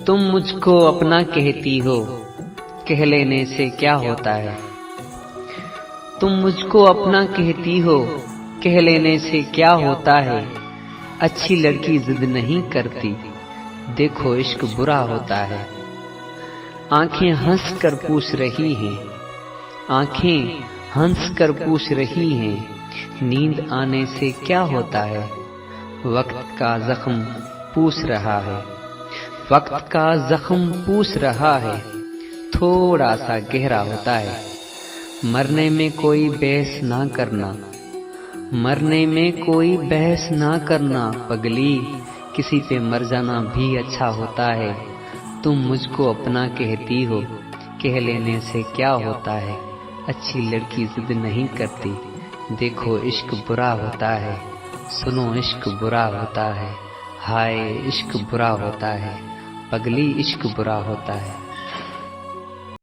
तुम मुझको अपना कहती हो, कह लेने से क्या होता है। तुम मुझको अपना कहती हो, कह लेने से क्या होता है। अच्छी लड़की जिद नहीं करती, देखो इश्क बुरा होता है। आंखें हंस कर पूछ रही हैं, आंखें हंस कर पूछ रही हैं, नींद आने से क्या होता है। वक्त का जख्म पूछ रहा है, वक्त का जख्म पूछ रहा है, थोड़ा सा गहरा होता है। मरने में कोई बहस ना करना, मरने में कोई बहस ना करना पगली, किसी पे मर जाना भी अच्छा होता है। तुम मुझको अपना कहती हो, कह लेने से क्या होता है। अच्छी लड़की जिद नहीं करती, देखो इश्क बुरा होता है। सुनो इश्क बुरा होता है, हाय इश्क बुरा होता है, पगली इश्क बुरा होता है।